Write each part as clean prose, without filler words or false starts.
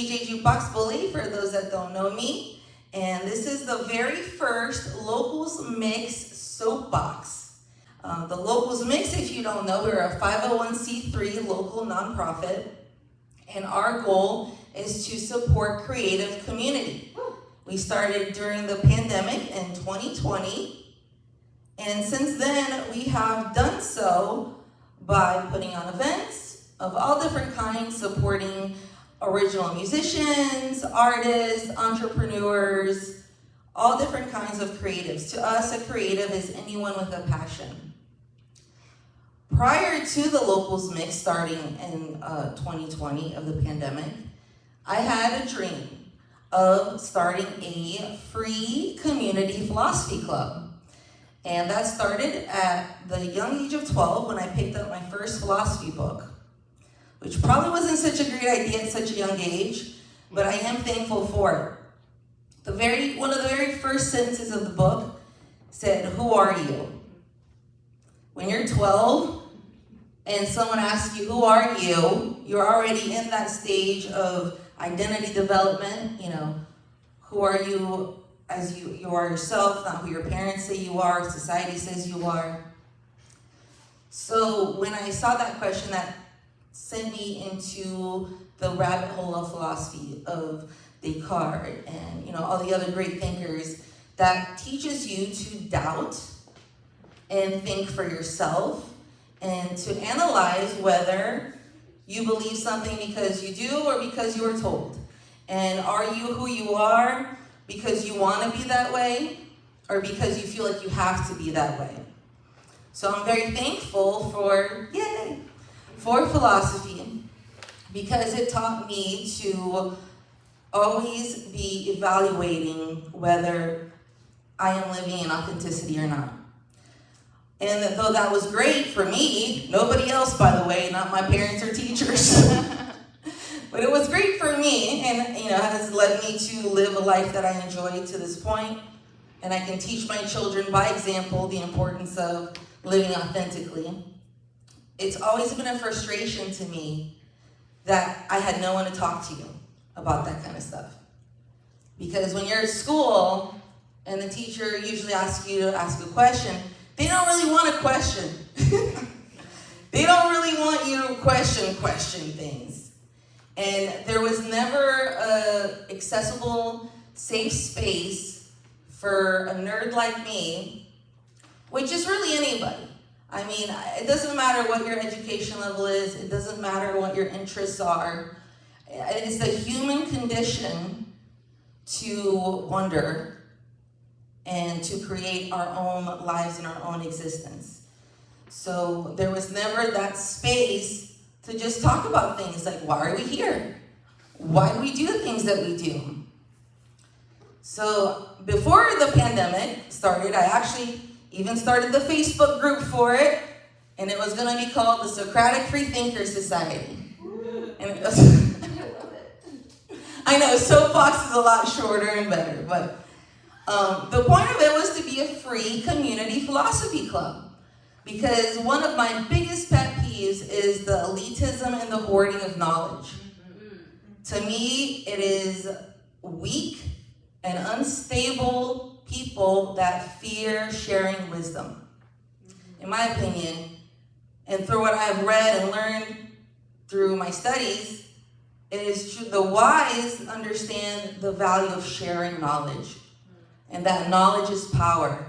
DJ Jukebox Bully, for those that don't know me. And this is the very first Locals Mix Soapbox. The Locals Mix, if you don't know, we're a 501c3 local nonprofit. And our goal is to support creative community. We started during the pandemic in 2020. And since then, we have done so by putting on events of all different kinds, supporting original musicians, artists, entrepreneurs, all different kinds of creatives. To us, a creative is anyone with a passion. Prior to the Locals Mix starting in 2020 of the pandemic, I had a dream of starting a free community philosophy club. And that started at the young age of 12 when I picked up my first philosophy book, which probably wasn't such a great idea at such a young age, but I am thankful for it. One of the very first sentences of the book said, "Who are you?" When you're 12 and someone asks you, "Who are you?" you're already in that stage of identity development. Who are you as you are yourself, not who your parents say you are, society says you are. So when I saw that question, that sent me into the rabbit hole of philosophy of Descartes and all the other great thinkers that teaches you to doubt and think for yourself and to analyze whether you believe something because you do or because you were told. And are you who you are because you want to be that way or because you feel like you have to be that way? So I'm very thankful for philosophy because it taught me to always be evaluating whether I am living in authenticity or not. And though that was great for me, nobody else, by the way, not my parents or teachers, but it was great for me and has led me to live a life that I enjoy to this point. And I can teach my children by example the importance of living authentically. It's always been a frustration to me that I had no one to talk to about that kind of stuff. Because when you're at school and the teacher usually asks you to ask a question, they don't really want a question. They don't really want you to question things. And there was never an accessible, safe space for a nerd like me, which is really anybody. I mean, it doesn't matter what your education level is. It doesn't matter what your interests are. It's the human condition to wonder and to create our own lives and our own existence. So there was never that space to just talk about things like, why are we here? Why do we do the things that we do? So before the pandemic started, I actually even started the Facebook group for it, and it was going to be called the Socratic Free Thinker Society. And it was I know, Soapbox is a lot shorter and better, but the point of it was to be a free community philosophy club. Because one of my biggest pet peeves is the elitism and the hoarding of knowledge. To me, it is weak and unstable people that fear sharing wisdom. In my opinion, and through what I've read and learned through my studies, it is true, the wise understand the value of sharing knowledge, and that knowledge is power.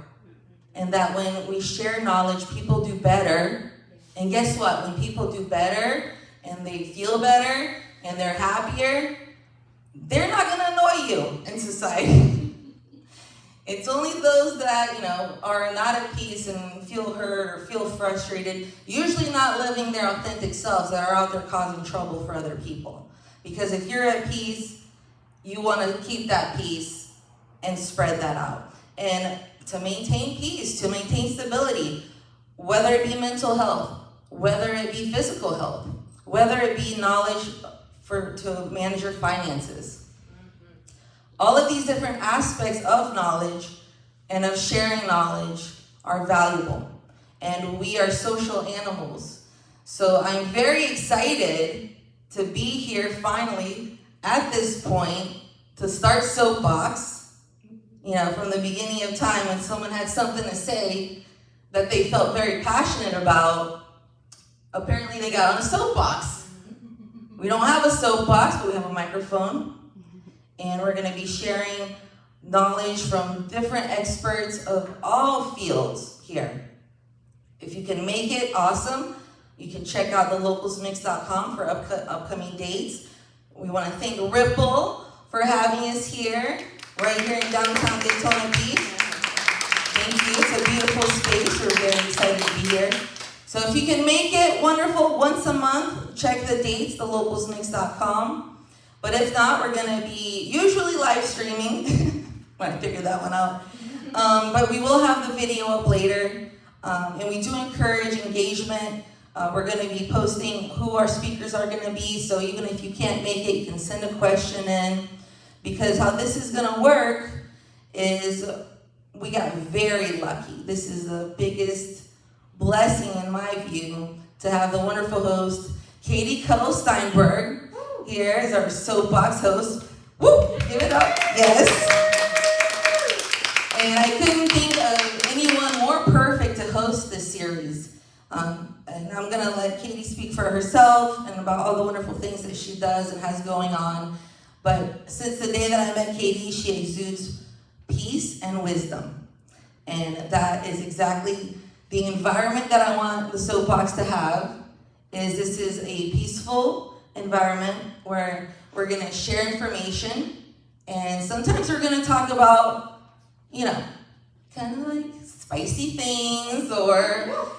And that when we share knowledge, people do better. And guess what? When people do better and they feel better and they're happier, they're not going to annoy you in society. It's only those that, are not at peace and feel hurt or feel frustrated, usually not living their authentic selves, that are out there causing trouble for other people. Because if you're at peace, you want to keep that peace and spread that out. And to maintain peace, to maintain stability, whether it be mental health, whether it be physical health, whether it be knowledge to manage your finances. All of these different aspects of knowledge and of sharing knowledge are valuable. And we are social animals. So I'm very excited to be here finally at this point to start Soapbox, from the beginning of time when someone had something to say that they felt very passionate about, apparently they got on a soapbox. We don't have a soapbox, but we have a microphone, and we're going to be sharing knowledge from different experts of all fields here. If you can make it, awesome. You can check out the localsmix.com for upcoming dates. We want to thank Ripple for having us here, right here in downtown Daytona Beach. Thank you. It's a beautiful space. We're very excited to be here. So if you can make it, wonderful. Once a month, check the dates, thelocalsmix.com. But if not, we're going to be usually live streaming. I figured that one out. But we will have the video up later. And we do encourage engagement. We're going to be posting who our speakers are going to be. So even if you can't make it, you can send a question in. Because how this is going to work is we got very lucky. This is the biggest blessing, in my view, to have the wonderful host, Katy Cuthill Steinberg, here as our soapbox host. Woo! Give it up. Yes. And I couldn't think of anyone more perfect to host this series. And I'm going to let Katy speak for herself and about all the wonderful things that she does and has going on. But since the day that I met Katy, she exudes peace and wisdom. And that is exactly the environment that I want the soapbox to have. This is a peaceful environment where we're going to share information. And sometimes we're going to talk about, kind of like spicy things or,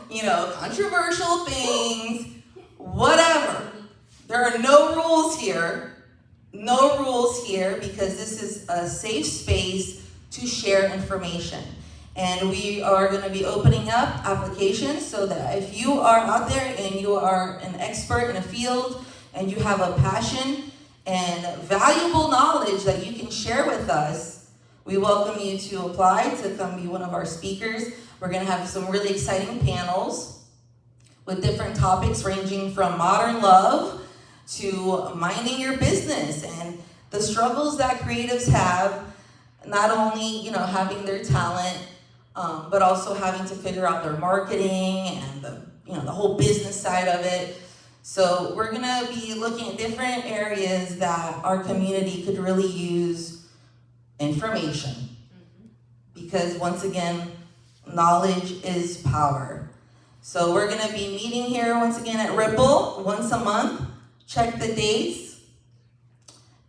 controversial things, whatever. There are no rules here. No rules here because this is a safe space to share information. And we are going to be opening up applications so that if you are out there and you are an expert in a field and you have a passion and valuable knowledge that you can share with us, we welcome you to apply to come be one of our speakers. We're going to have some really exciting panels with different topics ranging from modern love to minding your business and the struggles that creatives have, not only, having their talent, but also having to figure out their marketing and the whole business side of it. So we're going to be looking at different areas that our community could really use information. Because once again, knowledge is power. So we're going to be meeting here once again at Ripple once a month. Check the dates.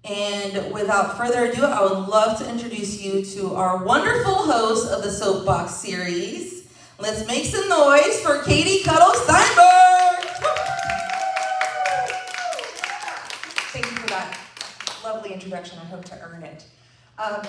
And without further ado, I would love to introduce you to our wonderful host of the Soapbox Series. Let's make some noise for Katy Cuthill Steinberg! Thank you for that lovely introduction. I hope to earn it.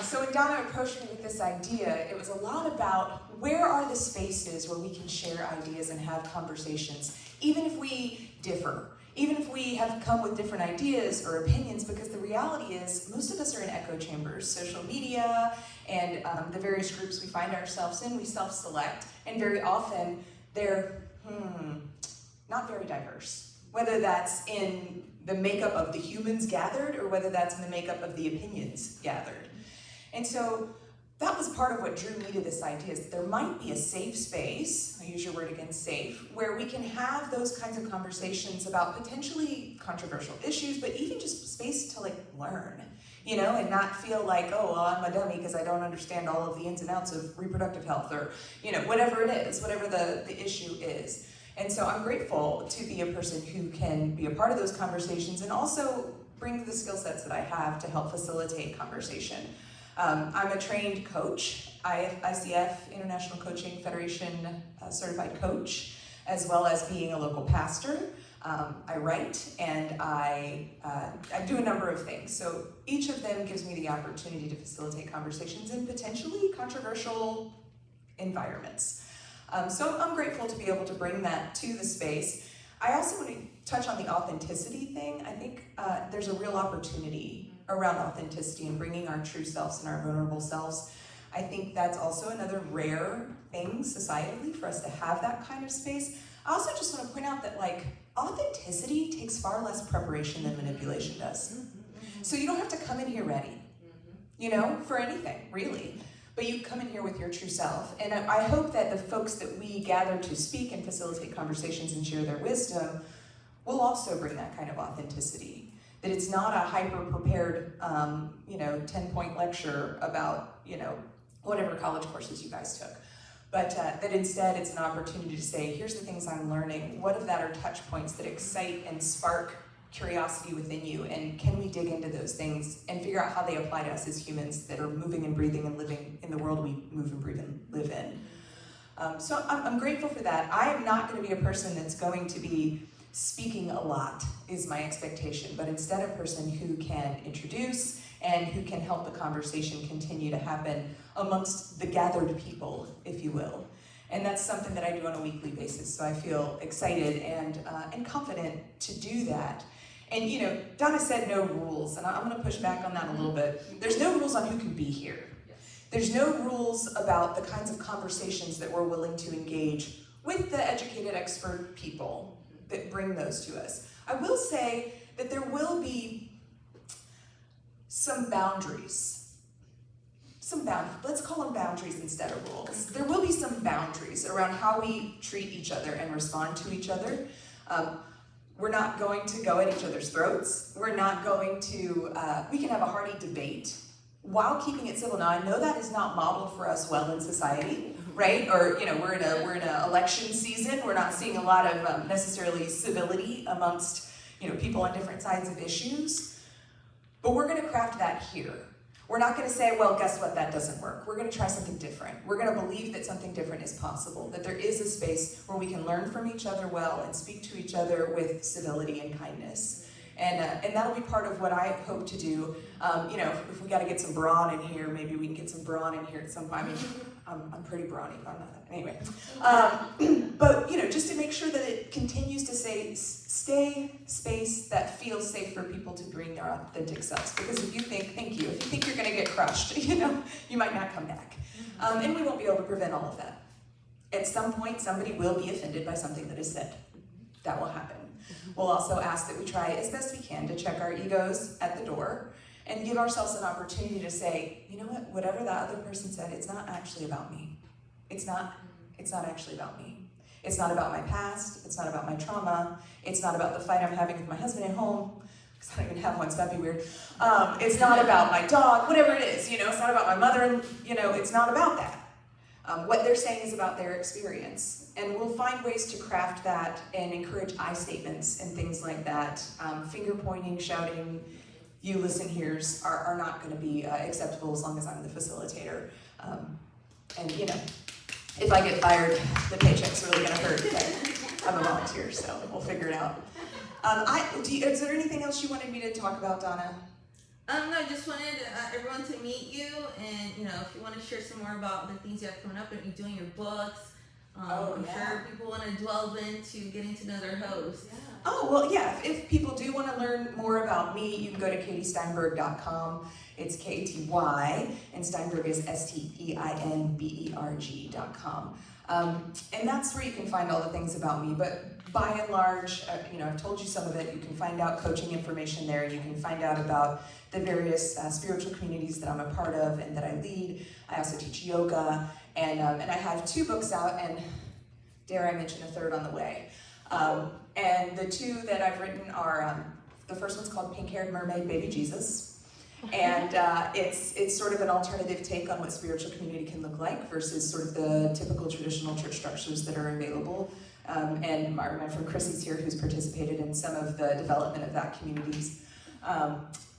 So when Donna approached me with this idea, it was a lot about where are the spaces where we can share ideas and have conversations, even if we differ. Even if we have come with different ideas or opinions, because the reality is most of us are in echo chambers. Social media and the various groups we find ourselves in, we self-select, and very often they're not very diverse. Whether that's in the makeup of the humans gathered or whether that's in the makeup of the opinions gathered. And so that was part of what drew me to this idea, is that there might be a safe space, I use your word again, safe, where we can have those kinds of conversations about potentially controversial issues, but even just space to learn, and not feel like, oh, well, I'm a dummy because I don't understand all of the ins and outs of reproductive health or, whatever it is, whatever the issue is. And so I'm grateful to be a person who can be a part of those conversations and also bring the skill sets that I have to help facilitate conversation. I'm a trained coach, ICF, International Coaching Federation certified coach, as well as being a local pastor. I write and I do a number of things. So each of them gives me the opportunity to facilitate conversations in potentially controversial environments. So I'm grateful to be able to bring that to the space. I also want to touch on the authenticity thing. I think there's a real opportunity around authenticity and bringing our true selves and our vulnerable selves. I think that's also another rare thing societally for us to have that kind of space. I also just want to point out that authenticity takes far less preparation than manipulation does. So you don't have to come in here ready, you know, for anything, really. But you come in here with your true self. And I hope that the folks that we gather to speak and facilitate conversations and share their wisdom will also bring that kind of authenticity. That it's not a hyper-prepared, 10-point lecture about, whatever college courses you guys took. But that instead it's an opportunity to say, here's the things I'm learning. What if that are touch points that excite and spark curiosity within you? And can we dig into those things and figure out how they apply to us as humans that are moving and breathing and living in the world we move and breathe and live in? So I'm grateful for that. I am not going to be a person that's going to be speaking a lot, is my expectation, but instead a person who can introduce and who can help the conversation continue to happen amongst the gathered people, if you will. And that's something that I do on a weekly basis, so I feel excited and confident to do that. And Donna said no rules, and I'm going to push back on that a little bit. There's no rules on who can be here. There's no rules about the kinds of conversations that we're willing to engage with the educated expert people that bring those to us. I will say that there will be some boundaries. Let's call them boundaries instead of rules. There will be some boundaries around how we treat each other and respond to each other. We're not going to go at each other's throats. We're not going to, we can have a hearty debate while keeping it civil. Now, I know that is not modeled for us well in society, right? Or, we're in a election season. We're not seeing a lot of necessarily civility amongst, people on different sides of issues. But we're going to craft that here. We're not going to say, well, guess what, that doesn't work. We're going to try something different. We're going to believe that something different is possible, that there is a space where we can learn from each other well and speak to each other with civility and kindness. And that'll be part of what I hope to do. If we got to get some brawn in here, maybe we can get some brawn in here at some point. I mean, I'm pretty brawny, but I'm not that. Anyway. But, just to make sure that it continues to stay space that feels safe for people to bring their authentic selves. Because if you think you're going to get crushed, you might not come back. And we won't be able to prevent all of that. At some point, somebody will be offended by something that is said. That will happen. We'll also ask that we try as best we can to check our egos at the door and give ourselves an opportunity to say, you know what, whatever that other person said, it's not actually about me. It's not actually about me. It's not about my past. It's not about my trauma. It's not about the fight I'm having with my husband at home, because I don't even have one, so that'd be weird. It's not about my dog, whatever it is, it's not about my mother, and it's not about that. What they're saying is about their experience. And we'll find ways to craft that and encourage I statements and things like that. Finger pointing, shouting, you listen here's are not going to be acceptable as long as I'm the facilitator. And if I get fired, the paycheck's really going to hurt, but I'm a volunteer, so we'll figure it out. Is there anything else you wanted me to talk about, Donna? No, I just wanted everyone to meet you, and if you want to share some more about the things you have coming up and you're doing your books. I'm sure people want to delve into getting to know their hosts. Yeah. Oh, well, yeah, if people do want to learn more about me, you can go to katysteinberg.com. It's K-A-T-Y, and Steinberg is STEINBERG.com. And that's where you can find all the things about me, but by and large, I've told you some of it. You can find out coaching information there. You can find out about the various spiritual communities that I'm a part of and that I lead. I also teach yoga, and I have 2 books out, and dare I mention a third on the way. And the 2 that I've written are, the first one's called Pink-Haired Mermaid, Baby Jesus. And it's sort of an alternative take on what spiritual community can look like versus sort of the typical traditional church structures that are available. And my friend Chrissy's here, who's participated in some of the development of that communities.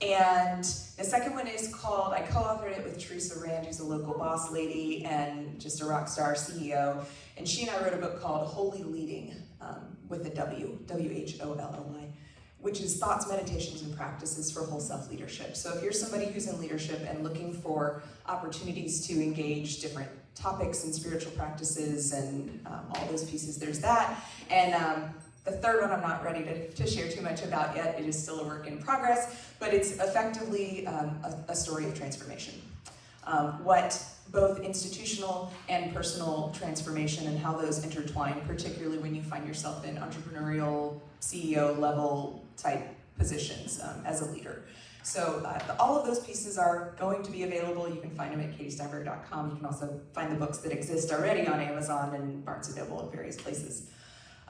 And the second one is called, I co-authored it with Teresa Rand, who's a local boss lady and just a rock star CEO. And she and I wrote a book called Holy Leading, with a W, W-H-O-L-L-Y, which is thoughts, meditations, and practices for whole self leadership. So if you're somebody who's in leadership and looking for opportunities to engage different topics and spiritual practices and all those pieces, there's that. And the third one I'm not ready to share too much about yet. It is still a work in progress, but it's effectively a story of transformation. What both institutional and personal transformation and how those intertwine, particularly when you find yourself in entrepreneurial, CEO level type positions as a leader. So all of those pieces are going to be available. You can find them at katysteinberg.com. You can also find the books that exist already on Amazon and Barnes & Noble and various places.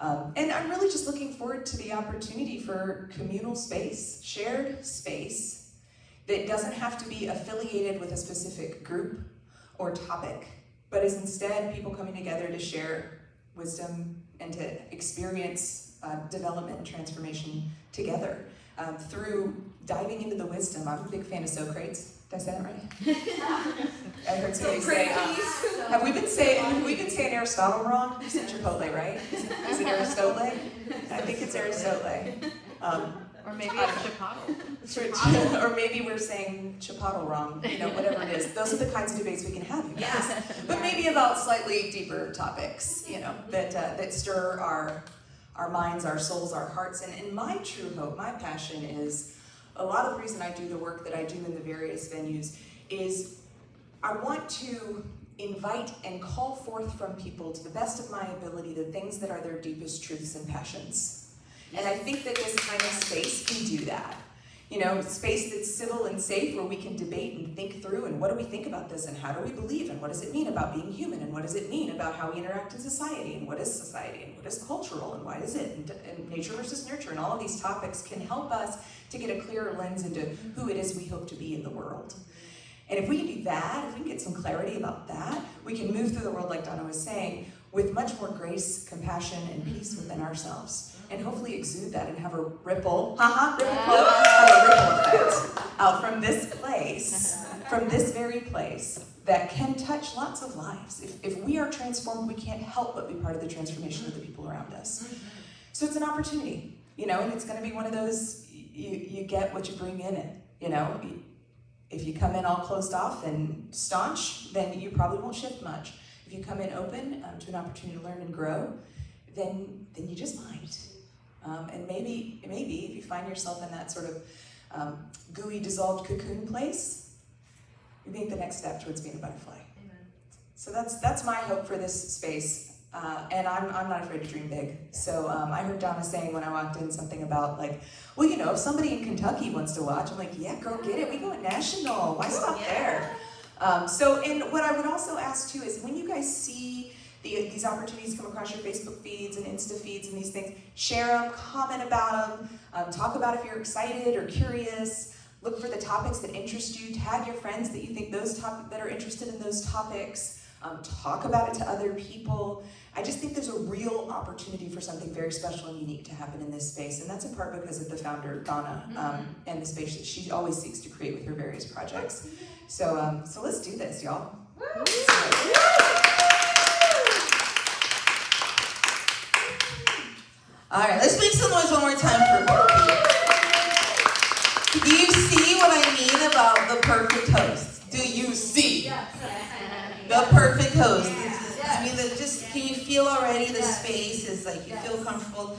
And I'm really just looking forward to the opportunity for communal space, shared space, that doesn't have to be affiliated with a specific group or topic, but is instead people coming together to share wisdom and to experience development and transformation together through diving into the wisdom. I'm a big fan of Socrates. Did I say that right? I heard somebody say, have we been saying Aristotle wrong? You said Chipotle, right? Is it Aristotle? I think it's Aristotle. Or maybe it's Chipotle. Or maybe we're saying Chipotle wrong, whatever it is. Those are the kinds of debates we can have, you guys. But maybe about slightly deeper topics, that stir our minds, our souls, our hearts. And my true hope, my passion is, a lot of the reason I do the work that I do in the various venues is I want to invite and call forth from people, to the best of my ability, the things that are their deepest truths and passions. And I think that this kind of space can do that. Space that's civil and safe, where we can debate and think through, and what do we think about this, and how do we believe, and what does it mean about being human, and what does it mean about how we interact in society, and what is society, and what is cultural, and why is it, and nature versus nurture, and all of these topics can help us to get a clearer lens into who it is we hope to be in the world. And if we can do that, if we can get some clarity about that, we can move through the world, like Donna was saying, with much more grace, compassion, and peace within ourselves. And hopefully exude that and have a ripple effect out from this place, from this very place, that can touch lots of lives. If we are transformed, we can't help but be part of the transformation of the people around us. So it's an opportunity, and it's going to be one of those, you get what you bring in it, If you come in all closed off and staunch, then you probably won't shift much. If you come in open to an opportunity to learn and grow, then you just might. And maybe if you find yourself in that sort of gooey, dissolved cocoon place, you make the next step towards being a butterfly. Amen. So that's my hope for this space. And I'm not afraid to dream big. So I heard Donna saying when I walked in something about if somebody in Kentucky wants to watch, I'm like, yeah, girl, get it. We going national. Why stop there? And what I would also ask too is, when you guys see these opportunities come across your Facebook feeds and Insta feeds and these things, share them, comment about them, talk about if you're excited or curious, look for the topics that interest you, tag your friends that you think that are interested in those topics, talk about it to other people. I just think there's a real opportunity for something very special and unique to happen in this space, and that's in part because of the founder, Donna, and the space that she always seeks to create with her various projects. So let's do this, y'all. All right, let's make some noise one more time for Courtney. Do you see what I mean about the perfect host? Do you see? Yes. The perfect host. I mean, can you feel already the space is like, you feel comfortable?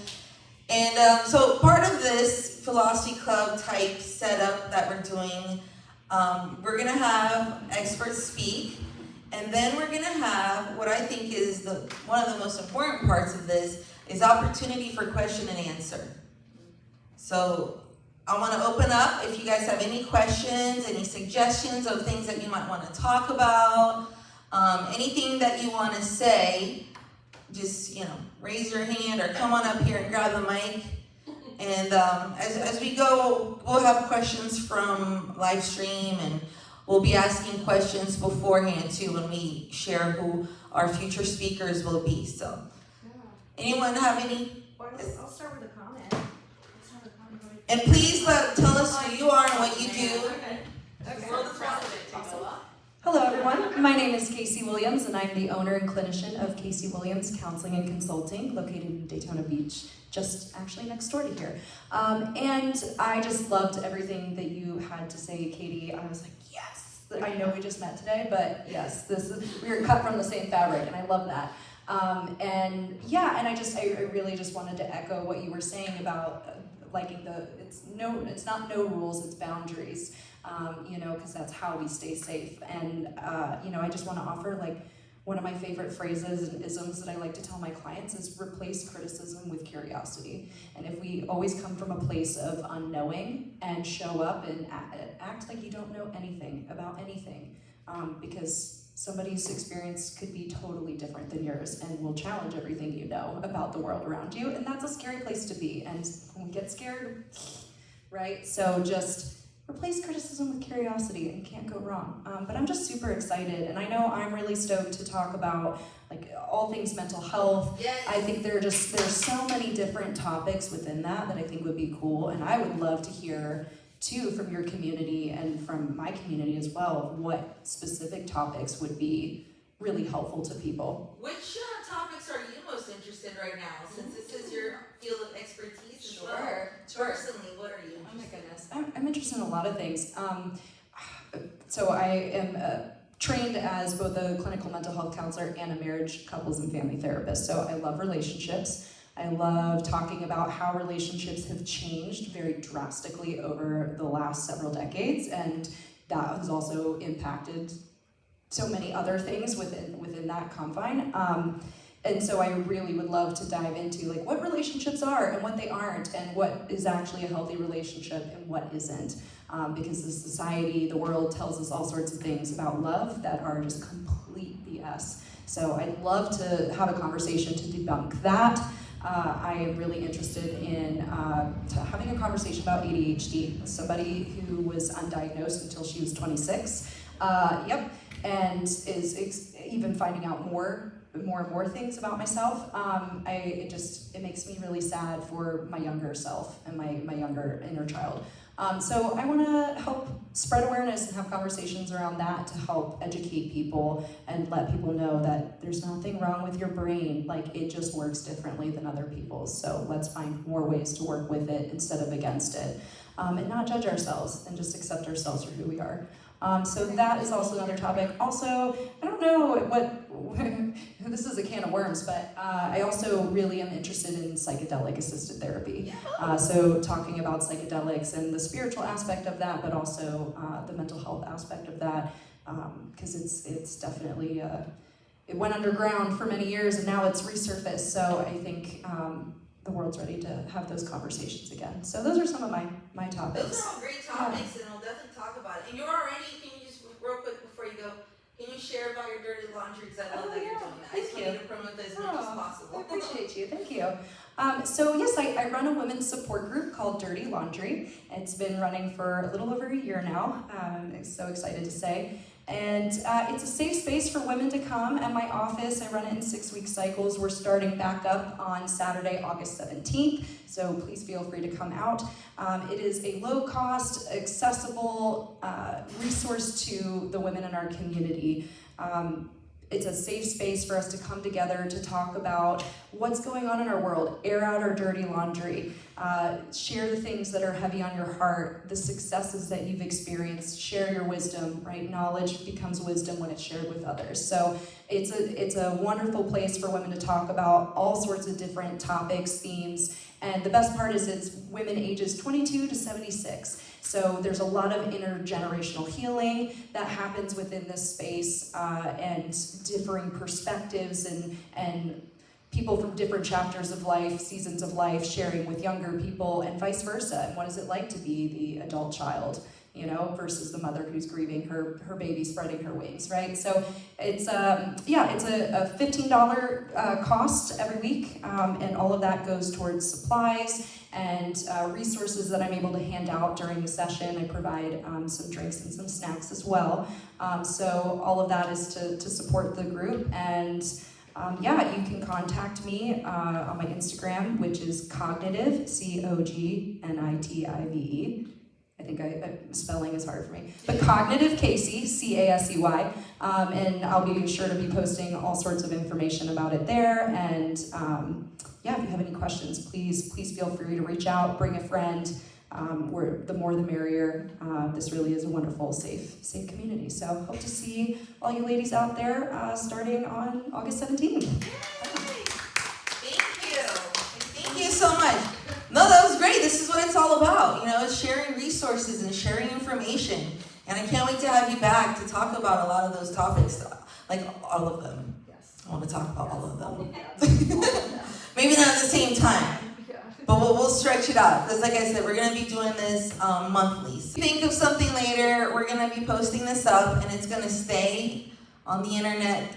And so part of this Philosophy Club type setup that we're doing, we're gonna have experts speak, and then we're gonna have what I think is one of the most important parts of this is opportunity for question and answer. So I want to open up if you guys have any questions, any suggestions of things that you might want to talk about, anything that you want to say, just raise your hand or come on up here and grab the mic. And as we go, we'll have questions from live stream, and we'll be asking questions beforehand too when we share who our future speakers will be. So. Anyone have any? I'll start with a comment. Let's have a comment. And please tell us who you are and what you do. Hello everyone, my name is Casey Williams and I'm the owner and clinician of Casey Williams Counseling and Consulting, located in Daytona Beach, just actually next door to here. And I just loved everything that you had to say, Katie. I was like, yes! I know we just met today, but yes, we were cut from the same fabric, and I love that. I really just wanted to echo what you were saying about liking it's not no rules, it's boundaries, because that's how we stay safe. And, I just want to offer one of my favorite phrases and isms that I like to tell my clients is replace criticism with curiosity. And if we always come from a place of unknowing and show up and act like you don't know anything about anything, because somebody's experience could be totally different than yours and will challenge everything you know about the world around you, and that's a scary place to be. And when we get scared, right? So just replace criticism with curiosity, and can't go wrong. But I'm just super excited, and I know I'm really stoked to talk about like all things mental health. Yes. I think there's so many different topics within that I think would be cool, and I would love to hear too from your community and from my community as well, what specific topics would be really helpful to people. Which topics are you most interested right now, since this is your field of expertise as well? Sure. Personally, what are you Oh my interested goodness, I'm interested in a lot of things. So I am trained as both a clinical mental health counselor and a marriage, couples, and family therapist. So I love relationships. I love talking about how relationships have changed very drastically over the last several decades, and that has also impacted so many other things within that confine. And so I really would love to dive into like what relationships are and what they aren't, and what is actually a healthy relationship and what isn't. Because the society, the world tells us all sorts of things about love that are just complete BS. So I'd love to have a conversation to debunk that. I am really interested in having a conversation about ADHD. Somebody who was undiagnosed until she was 26. And is even finding out more and more things about myself. It makes me really sad for my younger self and my younger inner child. So I want to help spread awareness and have conversations around that to help educate people and let people know that there's nothing wrong with your brain. Like, it just works differently than other people's. So let's find more ways to work with it instead of against it. And not judge ourselves and just accept ourselves for who we are. So that is also another topic. Also, I don't know what this is a can of worms, but I also really am interested in psychedelic assisted therapy. So talking about psychedelics and the spiritual aspect of that, but also the mental health aspect of that, because it's definitely, it went underground for many years and now it's resurfaced. So I think the world's ready to have those conversations again. So those are some of my topics. Those are all great topics, and we'll definitely talk about it. And you're already, can you just, real quick before you go, can you share about your dirty laundry? Because I love that you're doing that. I just want you to promote that as much as possible. I appreciate you, thank you. So yes, I run a women's support group called Dirty Laundry. It's been running for a little over a year now. I'm so excited to say. And it's a safe space for women to come. At my office, I run it in 6-week cycles. We're starting back up on Saturday, August 17th, so please feel free to come out. It is a low-cost, accessible resource to the women in our community. It's a safe space for us to come together to talk about what's going on in our world, air out our dirty laundry, share the things that are heavy on your heart, the successes that you've experienced, share your wisdom, right? Knowledge becomes wisdom when it's shared with others. So it's a wonderful place for women to talk about all sorts of different topics, themes, and the best part is it's women ages 22 to 76. So there's a lot of intergenerational healing that happens within this space, and differing perspectives and people from different chapters of life, seasons of life, sharing with younger people and vice versa. And what is it like to be the adult child, you know, versus the mother who's grieving her baby spreading her wings, right? So it's a $15 cost every week, and all of that goes towards supplies and resources that I'm able to hand out during the session. I provide some drinks and some snacks as well. So all of that is to support the group. And you can contact me on my Instagram, which is Cognitive, COGNITIVE. I think spelling is hard for me. But Cognitive Casey, CASEY. And I'll be sure to be posting all sorts of information about it there. And if you have any questions, please feel free to reach out, bring a friend. The more the merrier. This really is a wonderful, safe community. So hope to see all you ladies out there starting on August 17th. Thank you so much. No, that was great. This is what it's all about. You know, it's sharing resources and sharing information. And I can't wait to have you back to talk about a lot of those topics. Like all of them. Yes. I want to talk about all of them. All of them. Maybe not at the same time, Yeah. but we'll stretch it out. Because like I said, we're going to be doing this monthly. So think of something later, we're going to be posting this up, and it's going to stay on the internet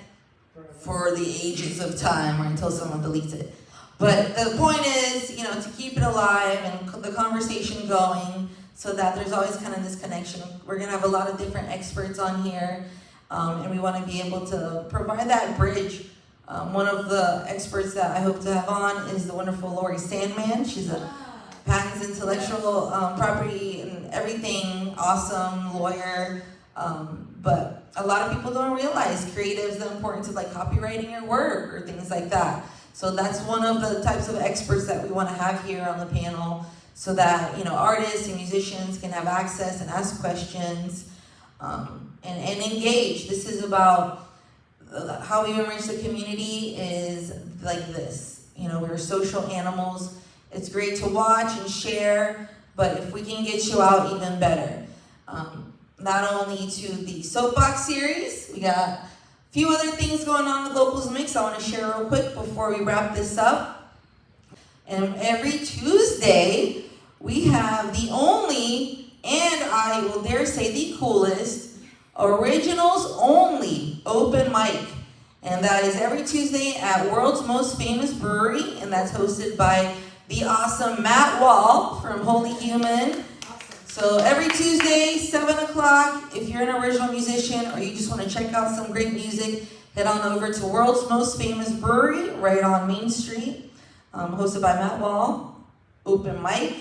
for the ages of time or until someone deletes it. But the point is, to keep it alive and the conversation going so that there's always kind of this connection. We're going to have a lot of different experts on here, and we want to be able to provide that bridge. One of the experts that I hope to have on is the wonderful Lori Sandman. She's a patents, intellectual property, and everything, awesome lawyer. But a lot of people don't realize creatives, the importance of like copywriting your work or things like that. So that's one of the types of experts that we want to have here on the panel, so that artists and musicians can have access and ask questions and engage. This is about how we enrich the community is like this. We're social animals. It's great to watch and share, but if we can get you out, even better. Not only to the Soapbox Series, we got a few other things going on with Locals Mix I want to share real quick before we wrap this up. And every Tuesday, we have the only, and I will dare say the coolest, originals only open mic. And that is every Tuesday at World's Most Famous Brewery, and that's hosted by the awesome Matt Wall from Holy Human. So every Tuesday, 7 o'clock, if you're an original musician or you just want to check out some great music, head on over to World's Most Famous Brewery right on Main Street, hosted by Matt Wall, open mic.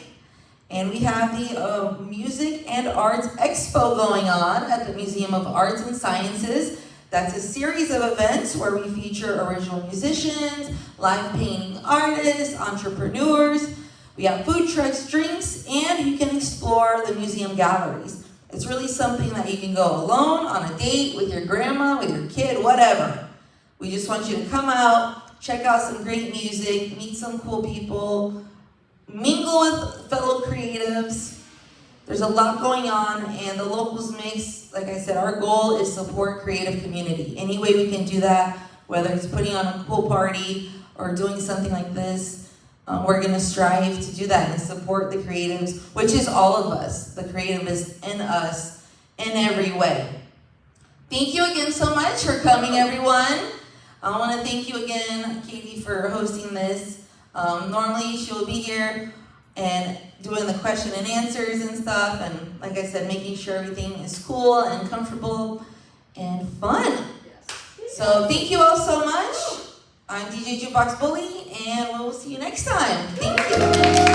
And we have the Music and Arts Expo going on at the Museum of Arts and Sciences. That's a series of events where we feature original musicians, live painting artists, entrepreneurs. We have food trucks, drinks, and you can explore the museum galleries. It's really something that you can go alone, on a date, with your grandma, with your kid, whatever. We just want you to come out, check out some great music, meet some cool people, mingle with fellow creatives. There's a lot going on, and the Locals Mix, like I said, our goal is support creative community. Any way we can do that, whether it's putting on a cool party or doing something like this, we're going to strive to do that and support the creatives, which is all of us. The creative is in us in every way. Thank you again so much for coming, everyone. I want to thank you again, Katie, for hosting this. Normally, she will be here and doing the question and answers and stuff, and like I said, making sure everything is cool and comfortable and fun. So thank you all so much. I'm DJ Jukebox Bully, and we'll see you next time. Thank you.